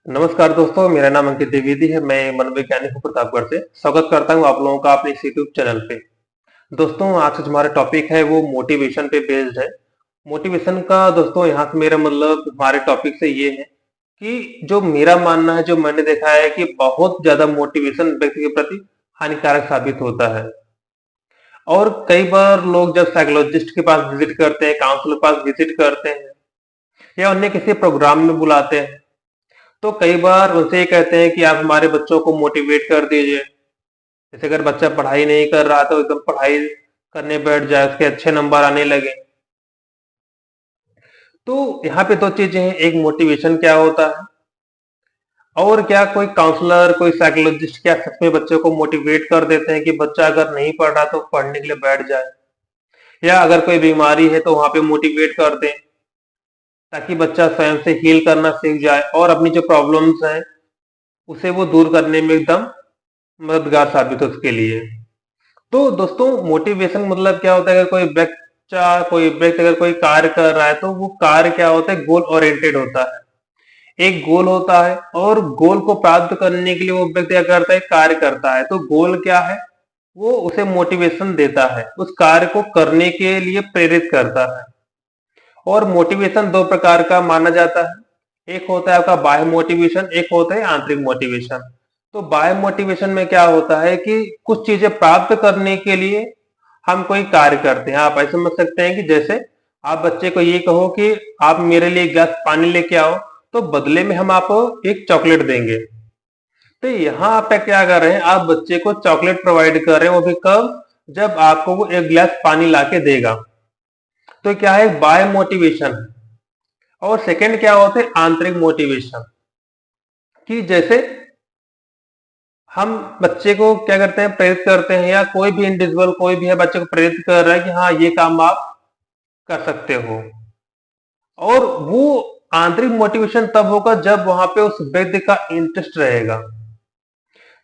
नमस्कार दोस्तों, मेरा नाम अंकित द्विवेदी है। मैं मनोवैज्ञानिक हूँ प्रतापगढ़ से। स्वागत करता हूँ आप लोगों का अपने इस यूट्यूब चैनल पे। दोस्तों, आज का जो हमारा टॉपिक है वो मोटिवेशन पे बेस्ड है। मोटिवेशन का दोस्तों यहाँ से मेरा मतलब हमारे टॉपिक से ये है कि जो मेरा मानना है, जो मैंने देखा है कि बहुत ज्यादा मोटिवेशन व्यक्ति के प्रति हानिकारक साबित होता है। और कई बार लोग जब साइकोलॉजिस्ट के पास विजिट करते हैं, काउंसलर के पास विजिट करते हैं या उन्हें किसी प्रोग्राम में बुलाते हैं, तो कई बार उनसे ये कहते हैं कि आप हमारे बच्चों को मोटिवेट कर दीजिए। जैसे अगर बच्चा पढ़ाई नहीं कर रहा तो एकदम पढ़ाई करने बैठ जाए, उसके अच्छे नंबर आने लगे। तो यहाँ पे दो चीजें हैं, एक मोटिवेशन क्या होता है और क्या कोई काउंसलर, कोई साइकोलॉजिस्ट क्या सच में बच्चे को मोटिवेट कर देते हैं कि बच्चा अगर नहीं पढ़ रहा तो पढ़ने के लिए बैठ जाए, या अगर कोई बीमारी है तो वहां पे मोटिवेट कर दें ताकि बच्चा स्वयं से हील करना सीख जाए और अपनी जो प्रॉब्लम्स हैं उसे वो दूर करने में एकदम मददगार साबित हो उसके लिए। तो दोस्तों, मोटिवेशन मतलब क्या होता है? अगर कोई व्यक्ति अगर कोई कार्य कर रहा है तो वो कार्य क्या होता है? गोल ओरिएंटेड होता है। एक गोल होता है और गोल को प्राप्त करने के लिए वो व्यक्ति क्या करता है? कार्य करता है। तो गोल क्या है? वो उसे मोटिवेशन देता है, उस कार्य को करने के लिए प्रेरित करता है। और मोटिवेशन दो प्रकार का माना जाता है। एक होता है आपका बाह्य मोटिवेशन, एक होता है आंतरिक मोटिवेशन। तो बाह्य मोटिवेशन में क्या होता है कि कुछ चीजें प्राप्त करने के लिए हम कोई कार्य करते हैं। आप ऐसे समझ सकते हैं कि जैसे आप बच्चे को ये कहो कि आप मेरे लिए एक गिलास पानी लेके आओ, तो बदले में हम आपको एक चॉकलेट देंगे। तो यहाँ आप क्या कर रहे हैं? आप बच्चे को चॉकलेट प्रोवाइड कर रहे हैं, वो भी कब? जब आपको वो एक गिलास पानी लाके देगा। तो क्या है? Bye motivation. और सेकंड क्या होते हैं? आंतरिक मोटिवेशन। कि जैसे हम बच्चे को क्या करते हैं? प्रेरित करते हैं, या कोई भी इंडिविजुअल, कोई भी है, बच्चे को प्रेरित कर रहा है कि हाँ ये काम आप कर सकते हो। और वो आंतरिक मोटिवेशन तब होगा जब वहां पे उस व्यक्ति का इंटरेस्ट रहेगा।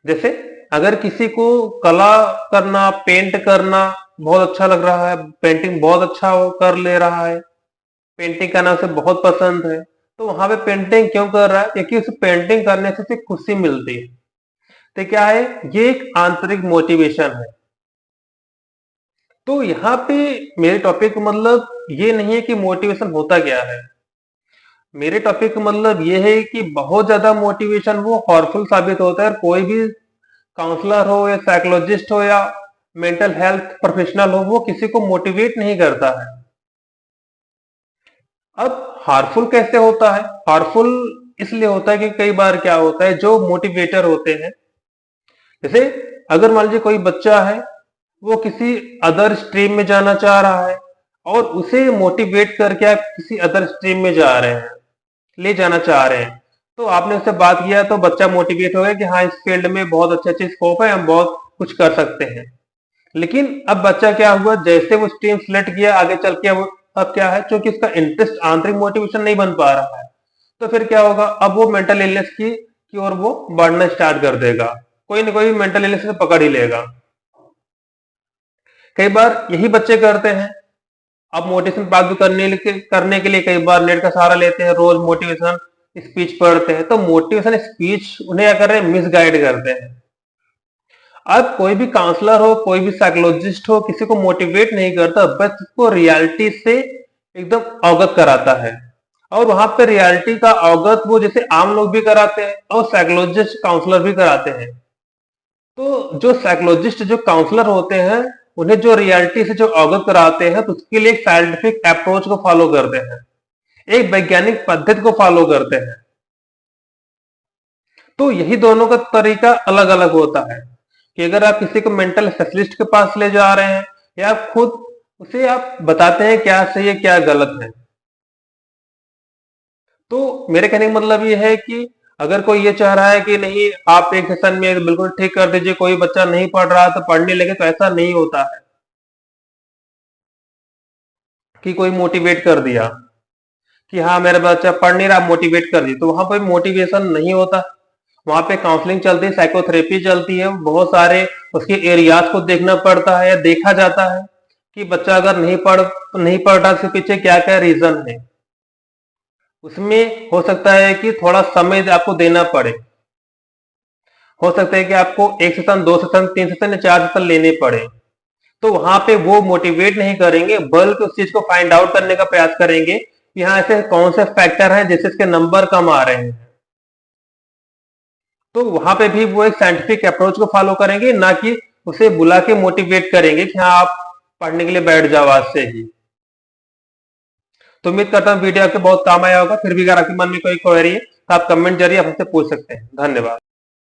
जैसे अगर किसी को कला करना, पेंट करना बहुत अच्छा लग रहा है, पेंटिंग बहुत अच्छा वो कर ले रहा है, पेंटिंग करना उसे बहुत पसंद है, तो वहां पे पेंटिंग क्यों कर रहा है? क्योंकि उसे पेंटिंग करने से उसे खुशी मिलती है। तो क्या है? ये एक आंतरिक मोटिवेशन है। तो यहाँ पे मेरे टॉपिक का मतलब ये नहीं है कि मोटिवेशन होता क्या है। मेरे टॉपिक का मतलब ये है कि बहुत ज्यादा मोटिवेशन वो हार्मफुल साबित होता है। और कोई भी काउंसलर हो या साइकोलॉजिस्ट हो या मेंटल हेल्थ प्रोफेशनल हो, वो किसी को मोटिवेट नहीं करता है। अब हार्मफुल कैसे होता है? हार्मफुल इसलिए होता है कि कई बार क्या होता है, जो मोटिवेटर होते हैं, जैसे अगर मान लीजिए कोई बच्चा है, वो किसी अदर स्ट्रीम में जाना चाह रहा है और उसे मोटिवेट करके आप किसी अदर स्ट्रीम में जा रहे हैं, ले जाना चाह रहे हैं, तो आपने उससे बात किया तो बच्चा मोटिवेट हो गया कि हाँ इस फील्ड में बहुत अच्छे अच्छे स्कोप है, हम बहुत कुछ कर सकते हैं। लेकिन अब बच्चा क्या हुआ, जैसे वो स्ट्रीम सिलेक्ट किया, आगे चल के अब क्या है, क्योंकि उसका इंटरेस्ट, आंतरिक मोटिवेशन नहीं बन पा रहा है, तो फिर क्या होगा? अब वो मेंटल इलनेस की ओर वो बढ़ना स्टार्ट कर देगा। कोई ना कोई मेंटल इलनेस से पकड़ ही लेगा। कई बार यही बच्चे करते हैं। अब मोटिवेशन प्राप्त करने के लिए कई बार नेट का सहारा लेते हैं, रोज मोटिवेशन स्पीच पढ़ते हैं। तो मोटिवेशन स्पीच उन्हें क्या कर रहे हैं? मिसगाइड करते हैं। अब कोई भी काउंसलर हो, कोई भी साइकोलॉजिस्ट हो, किसी को मोटिवेट नहीं करता, बस उसको रियलिटी से एकदम अवगत कराता है। और वहां पे रियलिटी का अवगत वो जैसे आम लोग भी कराते हैं और साइकोलॉजिस्ट, काउंसलर भी कराते हैं। तो जो साइकोलॉजिस्ट, जो काउंसलर होते हैं, उन्हें जो रियलिटी से जो अवगत कराते हैं, तो उसके लिए एक साइंटिफिक अप्रोच को फॉलो करते हैं, एक वैज्ञानिक पद्धति को फॉलो करते हैं। तो यही दोनों का तरीका अलग अलग होता है कि अगर आप किसी को मेंटल स्पेशलिस्ट के पास ले जा रहे हैं, या आप खुद उसे आप बताते हैं क्या सही है क्या गलत है। तो मेरे कहने का मतलब ये है कि अगर कोई ये चाह रहा है कि नहीं आप एक सेशन में बिल्कुल ठीक कर दीजिए, कोई बच्चा नहीं पढ़ रहा तो पढ़ने लगे, तो ऐसा नहीं होता है कि कोई मोटिवेट कर दिया कि हाँ मेरा बच्चा पढ़ नहीं रहा, मोटिवेट कर दी, तो वहां पर मोटिवेशन नहीं होता। वहां पे काउंसलिंग चलती है, साइकोथेरेपी चलती है, बहुत सारे उसके एरियाज को देखना पड़ता है, देखा जाता है कि बच्चा अगर नहीं पढ़ रहा, इसके पीछे क्या क्या रीजन है। उसमें हो सकता है कि थोड़ा समय आपको देना पड़े, हो सकता है कि आपको 1 सेशन, 2 सेशन, 3 सेशन या 4 सेशन लेने पड़े। तो वहां पे वो मोटिवेट नहीं करेंगे, बल्कि उस चीज को फाइंड आउट करने का प्रयास करेंगे कि हाँ ऐसे कौन से फैक्टर हैं जिससे इसके नंबर कम आ रहे हैं। तो वहां पे भी वो एक साइंटिफिक अप्रोच को फॉलो करेंगे, ना कि उसे बुला के मोटिवेट करेंगे कि हाँ आप पढ़ने के लिए बैठ जाओ आज से ही। तो उम्मीद करता हूँ वीडियो आपके बहुत काम आया होगा। फिर भी अगर आपके मन में कोई क्वेरी है तो आप कमेंट जरिए आप हमसे पूछ सकते हैं। धन्यवाद।